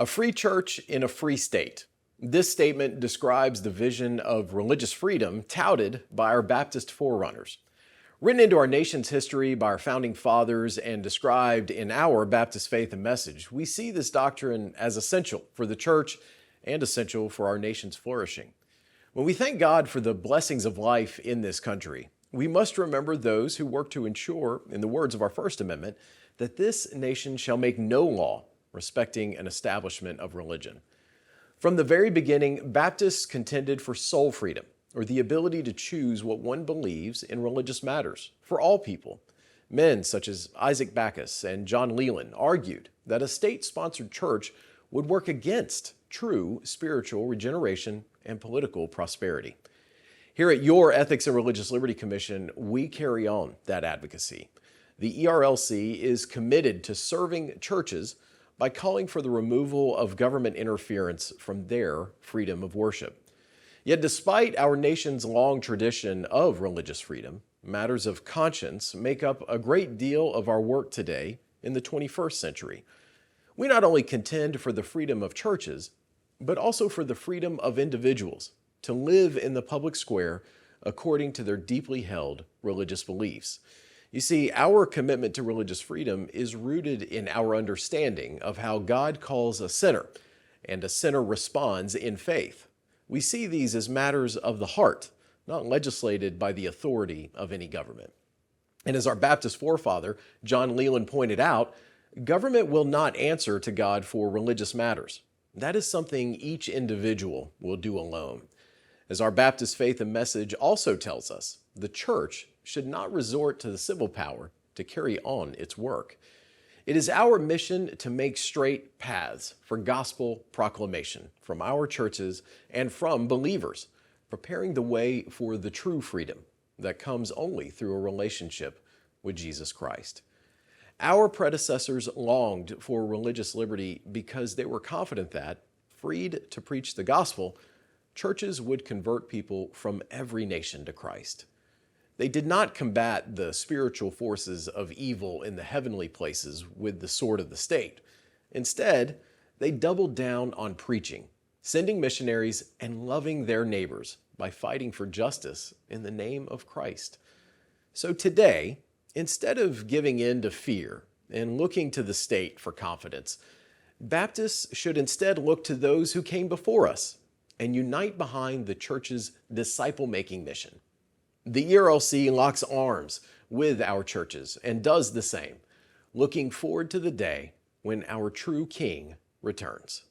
A free church in a free state. This statement describes the vision of religious freedom touted by our Baptist forerunners. Written into our nation's history by our founding fathers and described in our Baptist Faith and Message, we see this doctrine as essential for the church and essential for our nation's flourishing. When we thank God for the blessings of life in this country, we must remember those who work to ensure, in the words of our First Amendment, that this nation shall make no law respecting an establishment of religion. From the very beginning, Baptists contended for soul freedom, or the ability to choose what one believes in religious matters, for all people. Men such as Isaac Backus and John Leland argued that a state-sponsored church would work against true spiritual regeneration and political prosperity. Here at your Ethics and Religious Liberty Commission, we carry on that advocacy. The ERLC is committed to serving churches by calling for the removal of government interference from their freedom of worship. Yet despite our nation's long tradition of religious freedom, matters of conscience make up a great deal of our work today in the 21st century. We not only contend for the freedom of churches, but also for the freedom of individuals to live in the public square according to their deeply held religious beliefs. You see, our commitment to religious freedom is rooted in our understanding of how God calls a sinner, and a sinner responds in faith. We see these as matters of the heart, not legislated by the authority of any government. And as our Baptist forefather, John Leland, pointed out, government will not answer to God for religious matters. That is something each individual will do alone. As our Baptist Faith and Message also tells us, the church should not resort to the civil power to carry on its work. It is our mission to make straight paths for gospel proclamation from our churches and from believers, preparing the way for the true freedom that comes only through a relationship with Jesus Christ. Our predecessors longed for religious liberty because they were confident that, freed to preach the gospel, churches would convert people from every nation to Christ. They did not combat the spiritual forces of evil in the heavenly places with the sword of the state. Instead, they doubled down on preaching, sending missionaries, and loving their neighbors by fighting for justice in the name of Christ. So today, instead of giving in to fear and looking to the state for confidence, Baptists should instead look to those who came before us and unite behind the church's disciple-making mission. The ERLC locks arms with our churches and does the same, looking forward to the day when our true King returns.